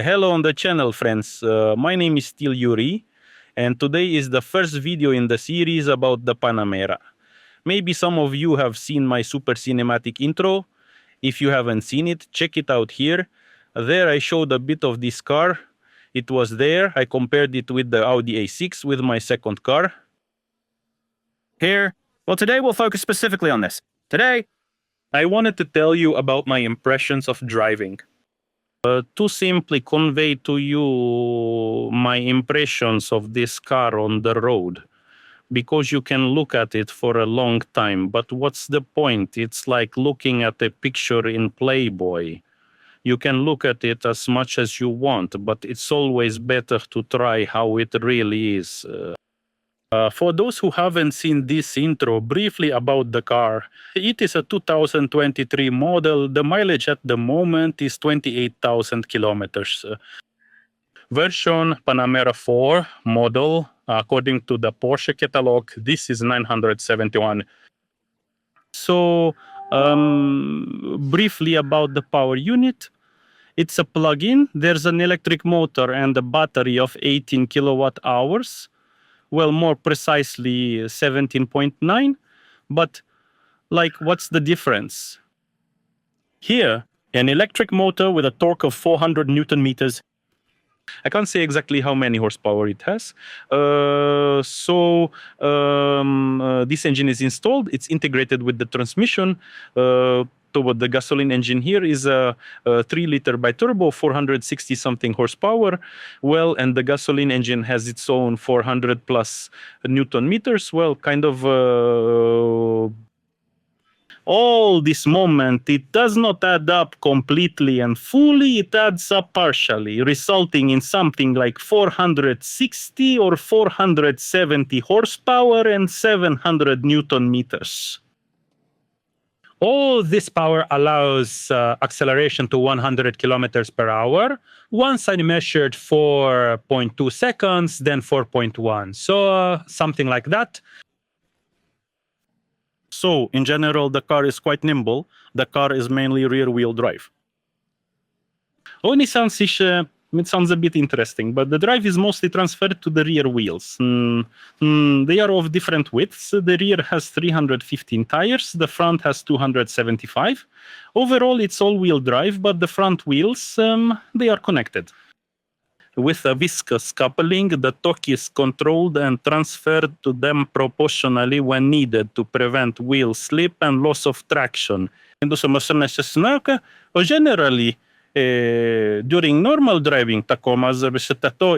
Hello on the channel, friends. My name is still Yuri, and today is the first video in the series about the Panamera. Maybe some of you have seen my super cinematic intro. If you haven't seen it, check it out here. There I showed a bit of this car. It was there. I compared it with the Audi A6 with my second car. Here, well, today we'll focus specifically on this. Today, I wanted to tell you about my impressions of driving. To simply convey to you my impressions of this car on the road, because you can look at it for a long time, but what's the point? It's like looking at a picture in Playboy. You can look at it as much as you want, but it's always better to try how it really is. For those who haven't seen this intro, briefly about the car. It is a 2023 model. The mileage at the moment is 28,000 kilometers. Version Panamera 4 model, according to the Porsche catalog, this is 971. So, briefly about the power unit. It's a plug-in. There's an electric motor and a battery of 18 kilowatt hours. Well, more precisely 17.9, but like, what's the difference? Here, an electric motor with a torque of 400 Newton meters. I can't say exactly how many horsepower it has. This engine is installed. It's integrated with the transmission. Toward the gasoline engine here is a 3-liter biturbo, 460 something horsepower. Well, and the gasoline engine has its own 400 plus Newton meters. Well, kind of all this moment, it does not add up completely and fully, it adds up partially, resulting in something like 460 or 470 horsepower and 700 Newton meters. All this power allows acceleration to 100 kilometers per hour. Once I measured 4.2 seconds, then 4.1. So something like that. So in general, the car is quite nimble. The car is mainly rear-wheel drive. It sounds a bit interesting, but the drive is mostly transferred to the rear wheels. They are of different widths. The rear has 315 tires, the front has 275. Overall, it's all-wheel drive, but the front wheels, they are connected. With a viscous coupling, the torque is controlled and transferred to them proportionally when needed to prevent wheel slip and loss of traction. Generally, during normal driving,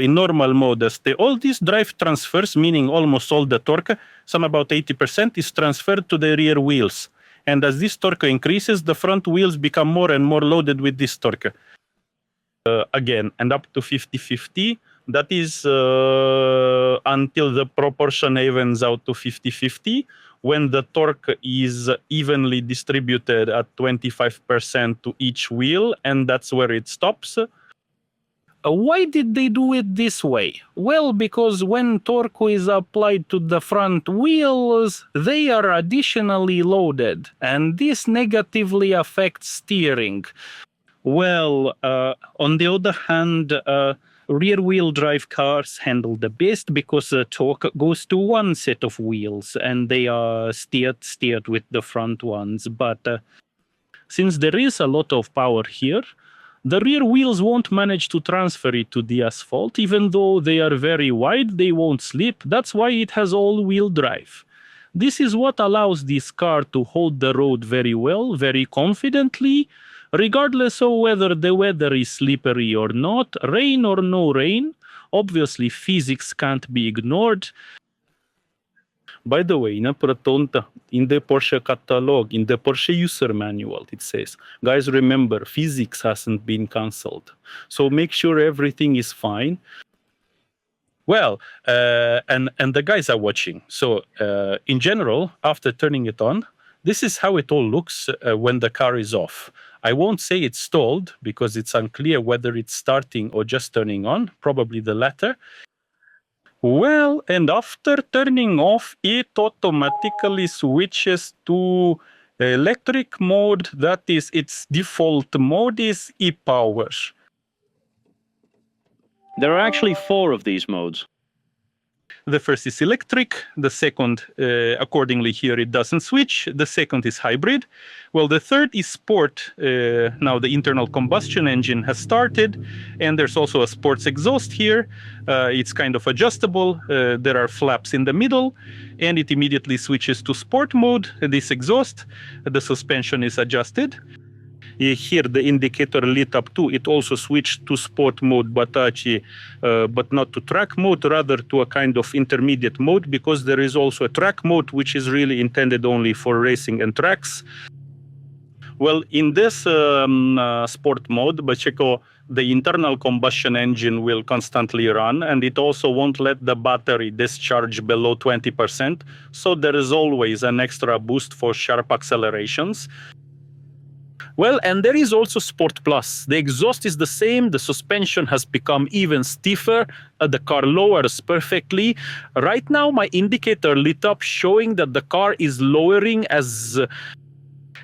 in normal modes, all these drive transfers, meaning almost all the torque, some about 80%, is transferred to the rear wheels. And as this torque increases, the front wheels become more and more loaded with this torque. Again, and up to 50-50, that is until the proportion evens out to 50-50, when the torque is evenly distributed at 25% to each wheel, and that's where it stops. Why did they do it this way? Well, because when torque is applied to the front wheels, they are additionally loaded, and this negatively affects steering. Well, on the other hand, rear-wheel drive cars handle the best because the torque goes to one set of wheels and they are steered with the front ones. But since there is a lot of power here, the rear wheels won't manage to transfer it to the asphalt. Even though they are very wide, they won't slip. That's why it has all-wheel drive. This is what allows this car to hold the road very well, very confidently, regardless of whether the weather is slippery or not, rain or no rain. Obviously, physics can't be ignored. By the way, in the Porsche catalog, in the Porsche user manual, it says, guys, remember, physics hasn't been cancelled. So make sure everything is fine. Well, and the guys are watching. So in general, after turning it on, this is how it all looks when the car is off. I won't say it's stalled because it's unclear whether it's starting or just turning on, probably the latter. Well, and after turning off, it automatically switches to electric mode. That is, its default mode is e-power. There are actually 4 of these modes. The first is electric. The second, accordingly here, it doesn't switch. The second is hybrid. Well, the third is sport. Now the internal combustion engine has started, and there's also a sports exhaust here. It's kind of adjustable. There are flaps in the middle, and it immediately switches to sport mode. This exhaust, the suspension is adjusted. Here the indicator lit up too. It also switched to sport mode, but not to track mode, rather to a kind of intermediate mode, because there is also a track mode which is really intended only for racing and tracks. Well, in this sport mode, Pacheco, the internal combustion engine will constantly run, and it also won't let the battery discharge below 20%. So there is always an extra boost for sharp accelerations. Well, and there is also Sport Plus. The exhaust is the same. The suspension has become even stiffer. The car lowers perfectly. Right now, my indicator lit up showing that the car is lowering as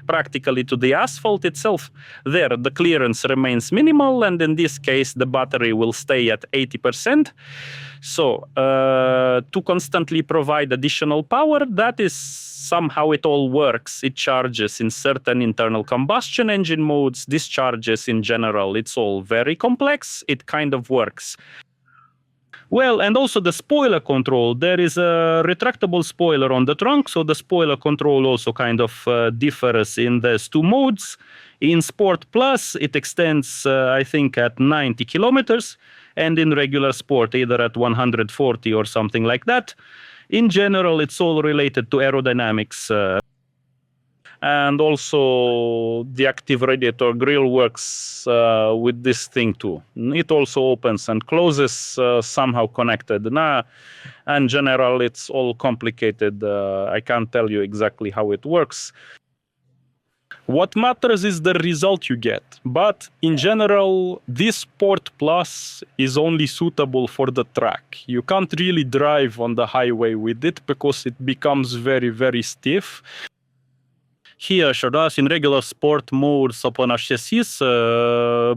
practically to the asphalt itself. There, the clearance remains minimal, and in this case, the battery will stay at 80%. So, to constantly provide additional power, that is somehow it all works. It charges in certain internal combustion engine modes, discharges in general. It's all very complex. It kind of works. Well, and also the spoiler control. There is a retractable spoiler on the trunk, so the spoiler control also kind of differs in these 2 modes. In Sport Plus, it extends, I think, at 90 kilometers, and in regular Sport, either at 140 or something like that. In general, it's all related to aerodynamics. And also, the active radiator grille works with this thing too. It also opens and closes, somehow connected. In general, it's all complicated. I can't tell you exactly how it works. What matters is the result you get. But in general, this Sport Plus is only suitable for the track. You can't really drive on the highway with it because it becomes very, very stiff. Here, așadar, in regular sport mode, upon chassis,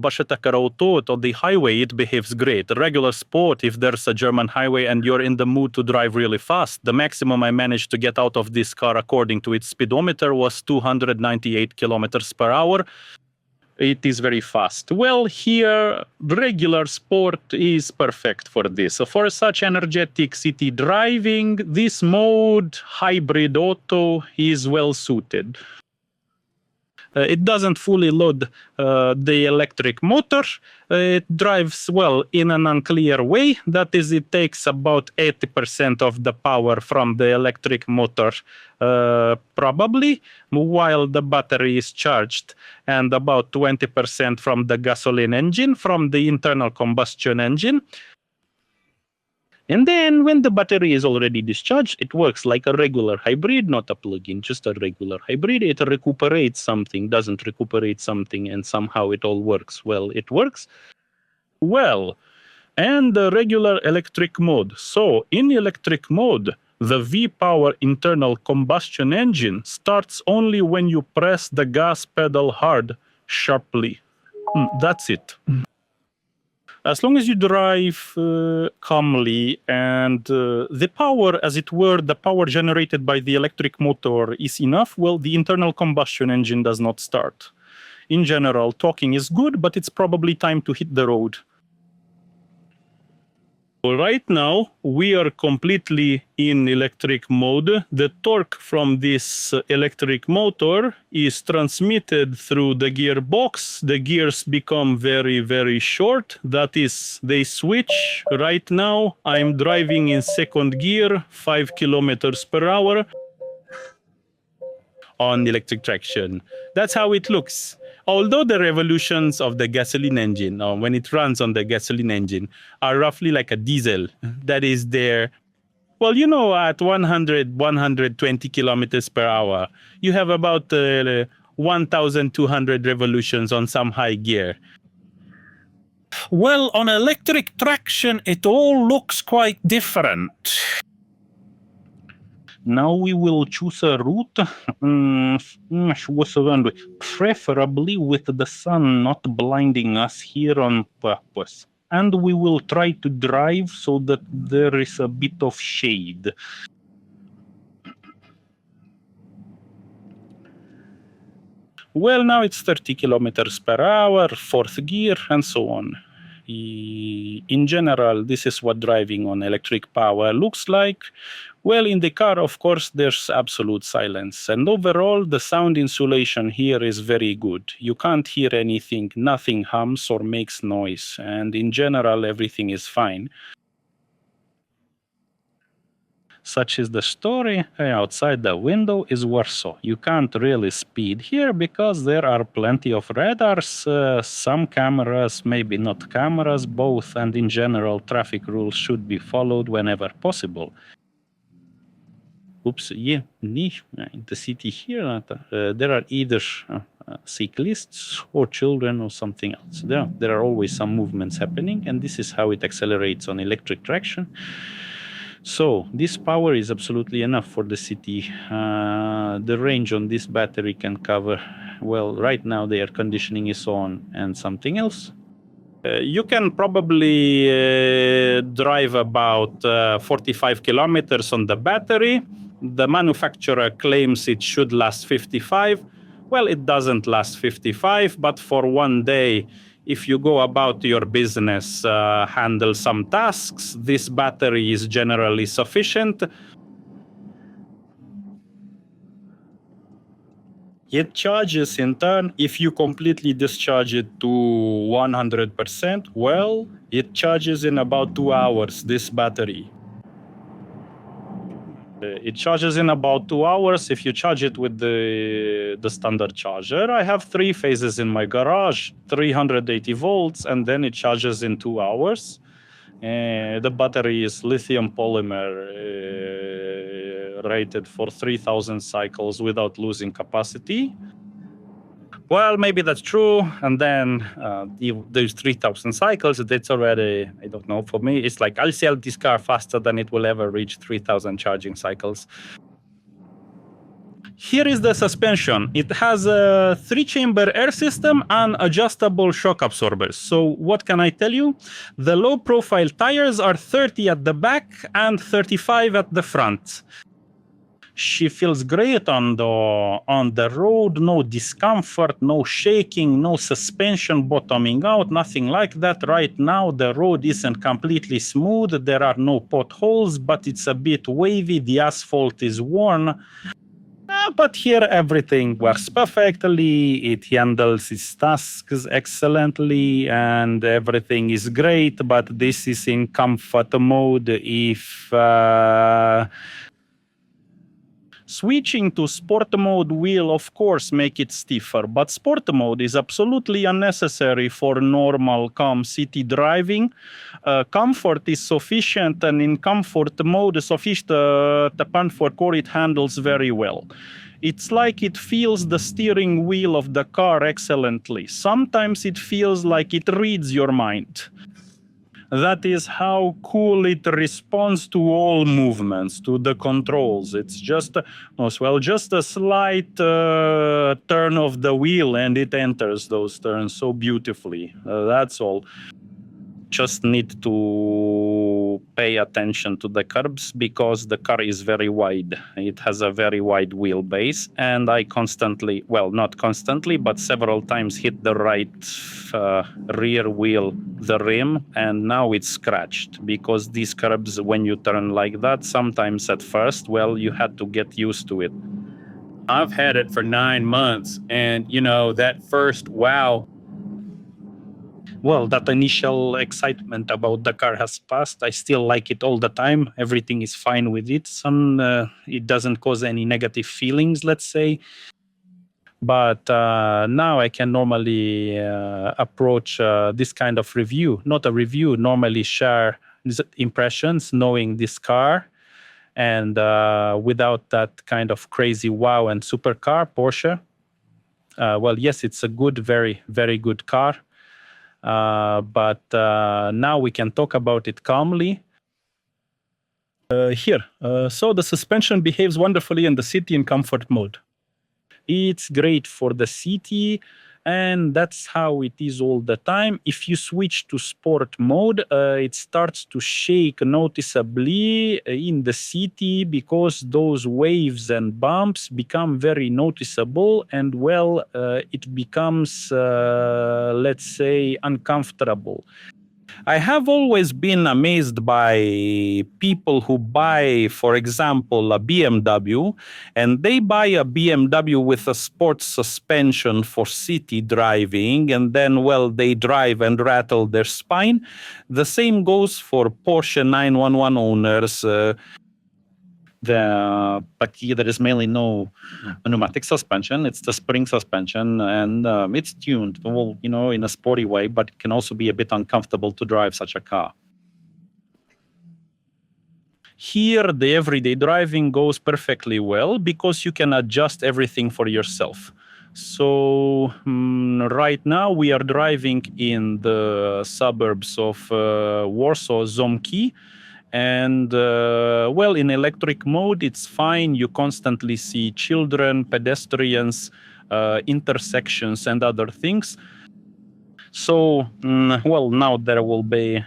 Bashetaka auto on the highway, it behaves great. Regular sport, if there's a German highway and you're in the mood to drive really fast, the maximum I managed to get out of this car according to its speedometer was 298 kilometers per hour. It is very fast. Well, here, regular sport is perfect for this. So for such energetic city driving, this mode, hybrid auto, is well suited. It doesn't fully load the electric motor. It drives, well, in an unclear way. That is, it takes about 80% of the power from the electric motor, probably, while the battery is charged, and about 20% from the gasoline engine, from the internal combustion engine. And then when the battery is already discharged, it works like a regular hybrid, not a plug-in, just a regular hybrid. It recuperates something, doesn't recuperate something, and somehow it all works. Well, it works well. And the regular electric mode. So in electric mode, the V-Power internal combustion engine starts only when you press the gas pedal hard, sharply. That's it. As long as you drive calmly and the power, as it were, the power generated by the electric motor is enough, well, the internal combustion engine does not start. In general, talking is good, but it's probably time to hit the road. Right now, we are completely in electric mode. The torque from this electric motor is transmitted through the gearbox. The gears become very, very short. That is, they switch. Right now, I'm driving in second gear, 5 kilometers per hour on electric traction. That's how it looks. Although the revolutions of the gasoline engine, or when it runs on the gasoline engine, are roughly like a diesel, that is there, well, you know, at 100, 120 kilometers per hour, you have about 1,200 revolutions on some high gear. Well, on electric traction, it all looks quite different. Now we will choose a route, preferably with the sun not blinding us here on purpose. and we will try to drive so that there is a bit of shade. Well, now it's 30 kilometers per hour, fourth gear, and so on. In general, this is what driving on electric power looks like. Well, in the car, of course, there's absolute silence. And overall, the sound insulation here is very good. You can't hear anything, nothing hums or makes noise. And in general, everything is fine. Such is the story. Outside the window is Warsaw. You can't really speed here because there are plenty of radars, some cameras, maybe not cameras, both, and in general, traffic rules should be followed whenever possible. Oops, yeah, in the city here, there are either cyclists or children or something else. There are always some movements happening, and this is how it accelerates on electric traction. So this power is absolutely enough for the city. The range on this battery can cover, well, right now the air conditioning is on and something else. You can probably drive about 45 kilometers on the battery. The manufacturer claims it should last 55. Well, it doesn't last 55, but for one day, if you go about your business, handle some tasks, this battery is generally sufficient. It charges in turn. If you completely discharge it to 100%, well, it charges in about 2 hours, this battery. It charges in about 2 hours if you charge it with the standard charger. I have 3 phases in my garage, 380 volts, and then it charges in 2 hours. The battery is lithium polymer, rated for 3,000 cycles without losing capacity. Well, maybe that's true. And then those 3,000 cycles, that's already, I don't know, for me, it's like I'll sell this car faster than it will ever reach 3,000 charging cycles. Here is the suspension. It has a 3-chamber air system and adjustable shock absorbers. So what can I tell you? The low-profile tires are 30 at the back and 35 at the front. She feels great on the road, no discomfort, no shaking, no suspension bottoming out, nothing like that. Right now, the road isn't completely smooth. There are no potholes, but it's a bit wavy. The asphalt is worn. But here everything works perfectly. It handles its tasks excellently and everything is great. But this is in comfort mode. If switching to sport mode will, of course, make it stiffer, but sport mode is absolutely unnecessary for normal, calm city driving. Comfort is sufficient, and in comfort mode, the Pan4 Core, it handles very well. It's like it feels the steering wheel of the car excellently. Sometimes it feels like it reads your mind. That is how cool it responds to all movements, to the controls. It's just, just a slight turn of the wheel and it enters those turns so beautifully. That's all. Just need to pay attention to the curbs because the car is very wide. It has a very wide wheelbase, and I constantly, well, not constantly, but several times hit the right rear wheel, the rim, and now it's scratched because these curbs, when you turn like that, sometimes at first, well, you had to get used to it. I've had it for 9 months, and that first wow. Well, that initial excitement about the car has passed. I still like it all the time. Everything is fine with it. It doesn't cause any negative feelings, let's say. But now I can normally approach this kind of review. Not a review, normally share impressions knowing this car. And without that kind of crazy wow and supercar, Porsche. Well, yes, it's a good, very, very good car. But now we can talk about it calmly. Here, so the suspension behaves wonderfully in the city in comfort mode. It's great for the city, and that's how it is all the time. If you switch to sport mode, it starts to shake noticeably in the city because those waves and bumps become very noticeable, and well, it becomes, let's say, uncomfortable. I have always been amazed by people who buy, for example, a BMW, and they buy a BMW with a sports suspension for city driving, and then, well, they drive and rattle their spine. The same goes for Porsche 911 owners. But here there is mainly no pneumatic suspension. It's the spring suspension, and it's tuned, well, in a sporty way, but it can also be a bit uncomfortable to drive such a car. Here, the everyday driving goes perfectly well because you can adjust everything for yourself. So right now we are driving in the suburbs of Warsaw, Ząbki. And, well, in electric mode, it's fine. You constantly see children, pedestrians, intersections, and other things. So, well, now there will be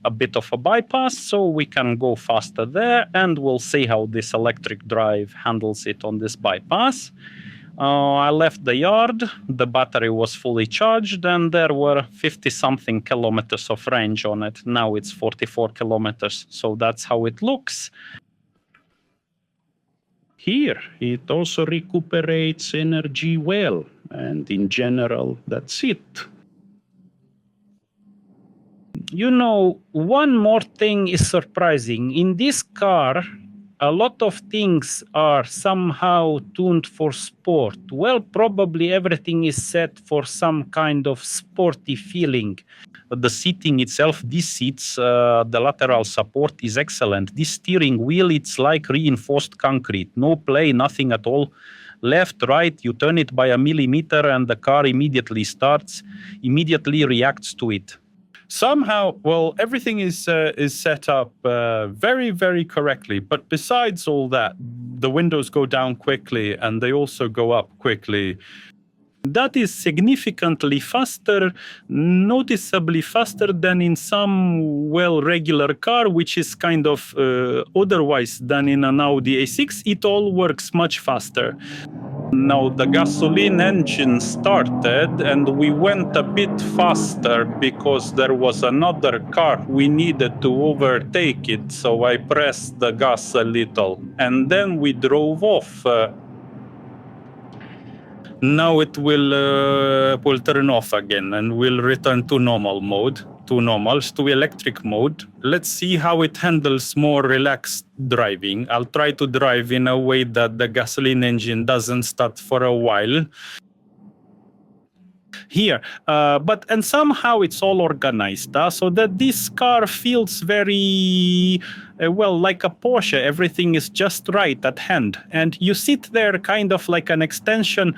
a bit of a bypass, so we can go faster there, and we'll see how this electric drive handles it on this bypass. I left the yard, the battery was fully charged, and there were 50-something kilometers of range on it. Now it's 44 kilometers, so that's how it looks. Here, it also recuperates energy well, and in general, that's it. One more thing is surprising. In this car, a lot of things are somehow tuned for sport. Well, probably everything is set for some kind of sporty feeling. The seating itself, these seats, the lateral support is excellent. This steering wheel, it's like reinforced concrete. No play, nothing at all. Left, right, you turn it by a millimeter and the car immediately starts, immediately reacts to it. Somehow, well, everything is set up very, very correctly. But besides all that, the windows go down quickly and they also go up quickly. That is significantly faster, noticeably faster than in some, well, regular car, which is kind of otherwise than in an Audi A6. It all works much faster. Now the gasoline engine started and we went a bit faster because there was another car. We needed to overtake it, so I pressed the gas a little and then we drove off. Now it will turn off again and will return to normal mode, to electric mode. Let's see how it handles more relaxed driving. I'll try to drive in a way that the gasoline engine doesn't start for a while. Here, and somehow it's all organized, so that this car feels very, well, like a Porsche. Everything is just right at hand. And you sit there kind of like an extension,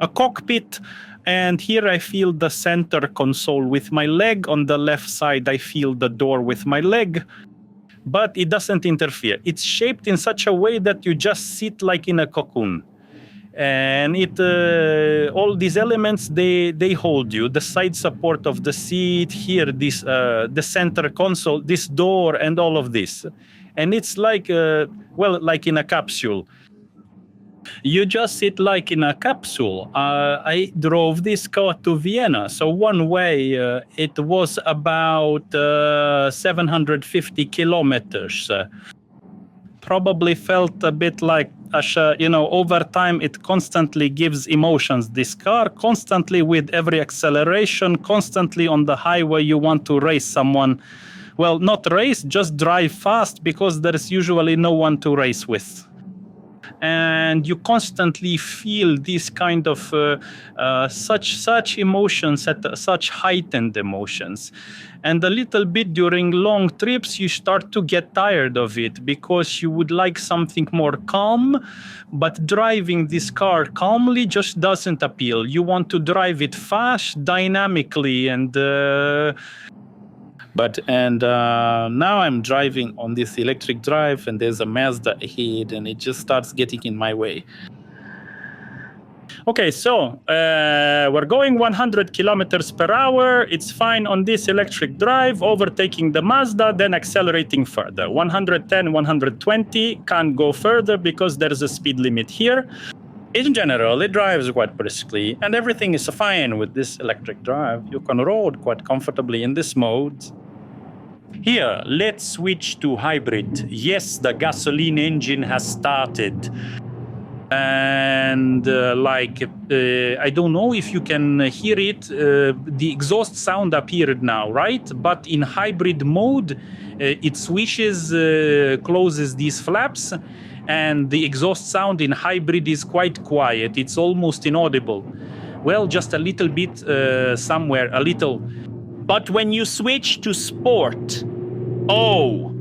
a cockpit, and here I feel the center console with my leg. On the left side, I feel the door with my leg. But it doesn't interfere. It's shaped in such a way that you just sit like in a cocoon. And all these elements, they hold you. The side support of the seat, here, this, the center console, this door, and all of this. And it's like, well, like in a capsule. You just sit like in a capsule. I drove this car to Vienna. So one way, it was about 750 kilometers. Probably felt a bit like, over time, it constantly gives emotions. This car, constantly with every acceleration, constantly on the highway, you want to race someone. Well, not race, just drive fast because there's usually no one to race with. And you constantly feel this kind of such emotions, such heightened emotions. And a little bit during long trips, you start to get tired of it because you would like something more calm. But driving this car calmly just doesn't appeal. You want to drive it fast, dynamically, and... now I'm driving on this electric drive and there's a Mazda ahead and it just starts getting in my way. Okay, so we're going 100 kilometers per hour. It's fine on this electric drive, overtaking the Mazda, then accelerating further. 110, 120, can't go further because there's a speed limit here. In general, it drives quite briskly, and everything is fine with this electric drive. You can road quite comfortably in this mode. Here, let's switch to hybrid. Yes, the gasoline engine has started. And I don't know if you can hear it, the exhaust sound appeared now, right? But in hybrid mode, it swishes, closes these flaps, and the exhaust sound in hybrid is quite quiet. It's almost inaudible. Well, just a little bit somewhere, a little. But when you switch to sport, oh!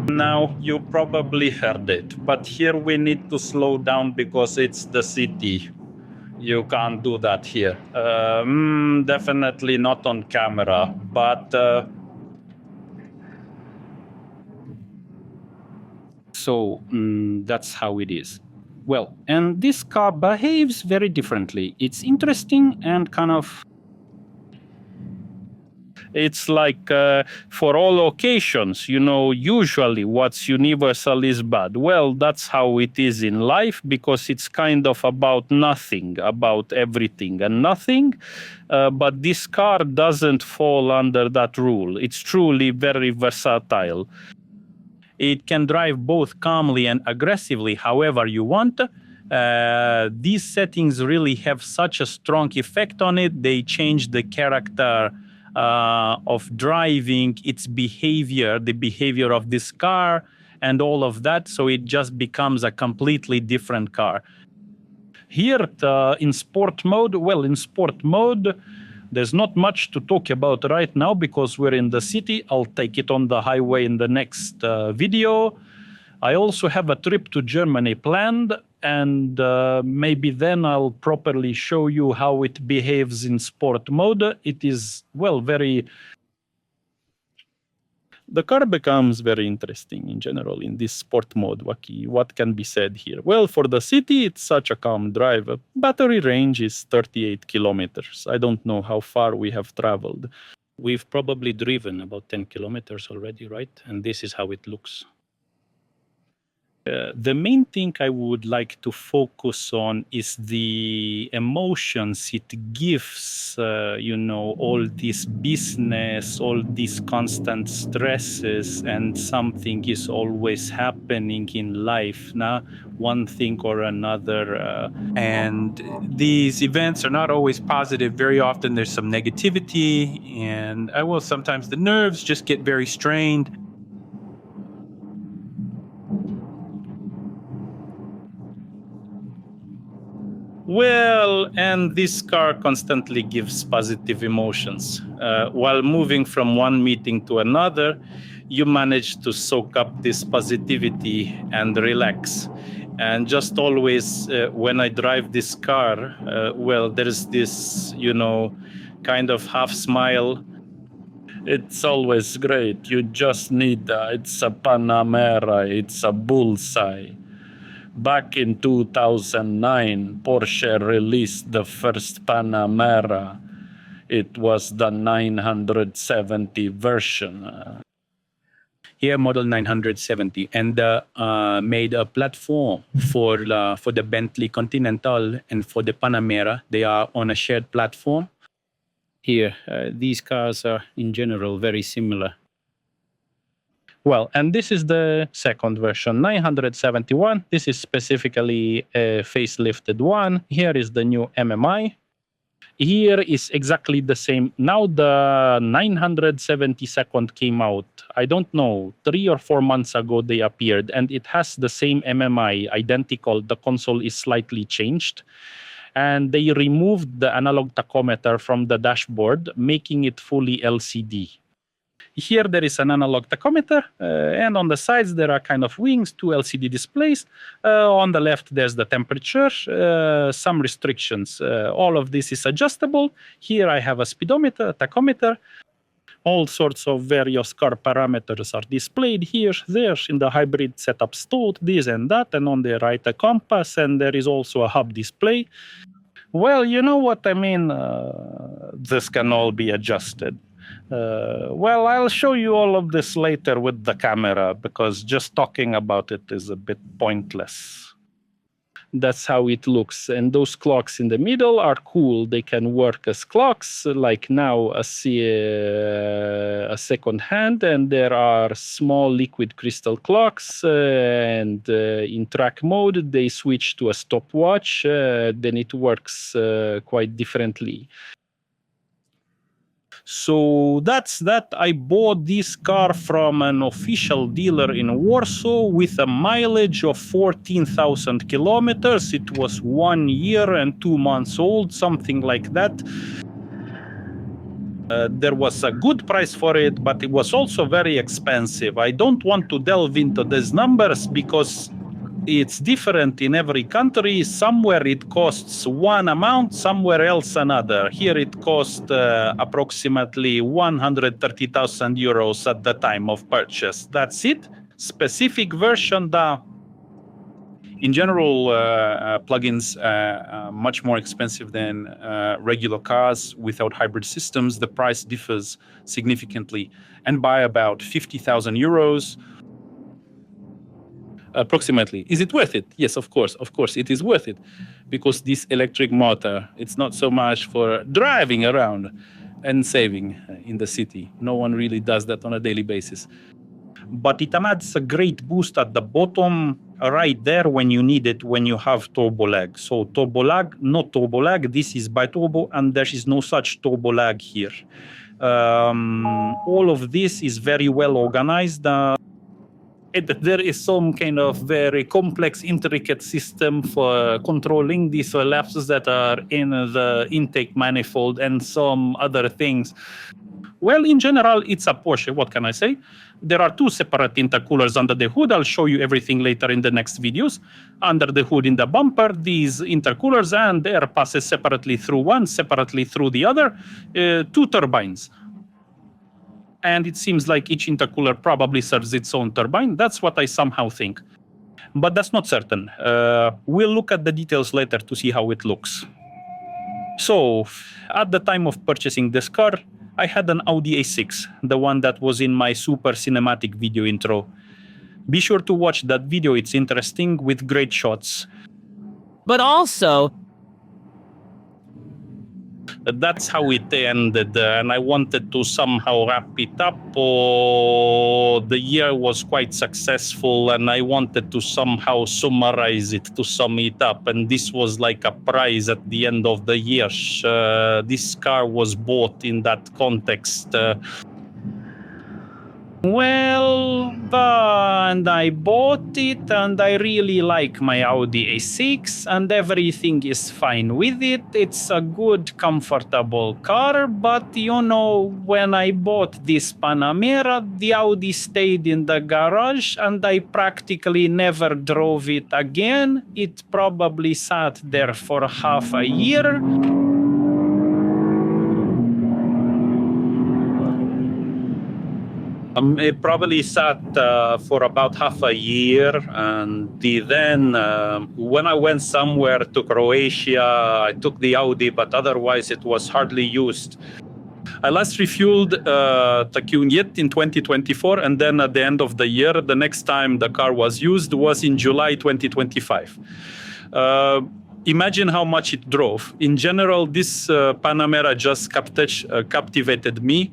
Now you probably heard it, but here we need to slow down because it's the city. You can't do that here. Definitely not on camera, but so that's how it is. Well, and this car behaves very differently. It's interesting and kind of... It's like for all occasions, you know, usually what's universal is bad. Well, that's how it is in life, because it's kind of about nothing, about everything and nothing. But this car doesn't fall under that rule. It's truly very versatile. It can drive both calmly and aggressively however you want. These settings really have such a strong effect on it. They change the character of driving, its behavior, the behavior of this car, and all of that. So it just becomes a completely different car. Here in sport mode, there's not much to talk about right now because we're in the city. I'll take it on the highway in the next video. I also have a trip to Germany planned, and maybe then I'll properly show you how it behaves in sport mode. It is, well, very... The car becomes very interesting in general in this sport mode. What can be said here? Well, for the city, it's such a calm drive. Battery range is 38 kilometers. I don't know how far we have traveled. We've probably driven about 10 kilometers already, right? And this is how it looks. The main thing I would like to focus on is the emotions it gives, you know, all this business, all these constant stresses, and something is always happening in life, now, one thing or another. And these events are not always positive. Very often there's some negativity, and sometimes the nerves just get very strained. Well, and this car constantly gives positive emotions. While moving from one meeting to another, you manage to soak up this positivity and relax. And just always, when I drive this car, well, there's this, you know, kind of half smile. It's always great. You just need, it's a Panamera, it's a bullseye. Back in 2009, Porsche released the first Panamera. It was the 970 version. Here, model 970, and made a platform for the Bentley Continental and for the Panamera. They are on a shared platform. Here, these cars are in general very similar. Well, and this is the second version, 971. This is specifically a facelifted one. Here is the new MMI. Here is exactly the same. Now the 972nd came out. I don't know, 3 or 4 months ago they appeared, and it has the same MMI, identical. The console is slightly changed. And they removed the analog tachometer from the dashboard, making it fully LCD. Here there is an analog tachometer, and on the sides there are kind of wings, 2 LCD displays. On the left there's the temperature, some restrictions. All of this is adjustable. Here I have a speedometer, a tachometer. All sorts of various car parameters are displayed here, there, in the hybrid setup stored, this and that, and on the right a compass, and there is also a hub display. Well, you know what I mean? This can all be adjusted. Well, I'll show you all of this later with the camera, because just talking about it is a bit pointless. That's how it looks. And those clocks in the middle are cool. They can work as clocks, like now a second hand, and there are small liquid crystal clocks, and in track mode, they switch to a stopwatch, then it works quite differently. So that's that. I bought this car from an official dealer in Warsaw with a mileage of 14,000 kilometers. It was 1 year and 2 months old, something like that. There was a good price for it, but it was also very expensive. I don't want to delve into these numbers because it's different in every country. Somewhere it costs one amount, somewhere else another. Here it cost approximately 130,000 euros at the time of purchase. That's it. Specific version, in general, plugins are much more expensive than regular cars without hybrid systems. The price differs significantly, and by about 50,000 euros. Approximately. Is it worth it? Yes, of course. Of course, it is worth it, because this electric motor, it's not so much for driving around and saving in the city. No one really does that on a daily basis. But it adds a great boost at the bottom, right there when you need it, when you have turbo lag. So turbo lag, not turbo lag. This is bi-turbo, and there is no such turbo lag here. All of this is very well organized. There is some kind of very complex, intricate system for controlling these lapses that are in the intake manifold and some other things. Well, in general, it's a Porsche. What can I say? There are two separate intercoolers under the hood. I'll show you everything later in the next videos. Under the hood in the bumper, these intercoolers, and air passes separately through one, separately through the other. Two turbines. And it seems like each intercooler probably serves its own turbine. That's what I somehow think. But that's not certain. We'll look at the details later to see how it looks. So, at the time of purchasing this car, I had an Audi A6, the one that was in my super cinematic video intro. Be sure to watch that video, it's interesting, with great shots. But also, that's how it ended, and I wanted to somehow wrap it up. The year was quite successful, and I wanted to somehow summarize it, to sum it up, and this was like a prize at the end of the year. This car was bought in that context. And I bought it, and I really like my Audi A6, and everything is fine with it. It's a good, comfortable car, but you know, when I bought this Panamera, the Audi stayed in the garage, and I practically never drove it again. It probably sat there for half a year. It probably sat for about half a year, and then when I went somewhere to Croatia, I took the Audi, but otherwise it was hardly used. I last refueled the Q-Jet in 2024, and then at the end of the year, the next time the car was used was in July 2025. Imagine how much it drove. In general, this Panamera just captivated me.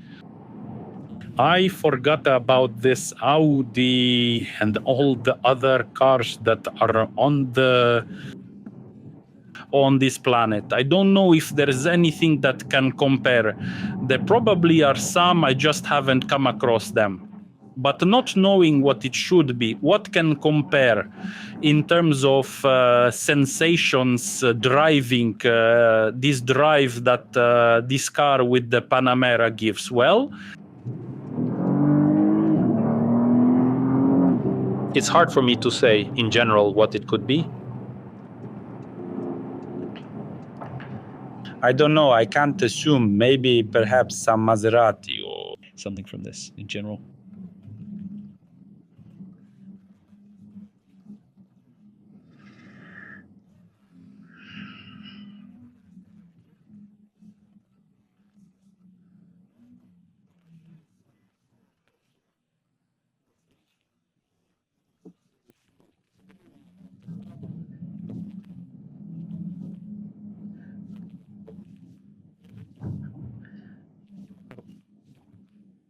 I forgot about this Audi and all the other cars that are on this planet. I don't know if there's anything that can compare. There probably are some, I just haven't come across them. But not knowing what it should be, what can compare in terms of sensations driving, this drive that this car with the Panamera gives? Well, it's hard for me to say in general what it could be. I don't know, I can't assume. Maybe perhaps some Maserati or something from this in general?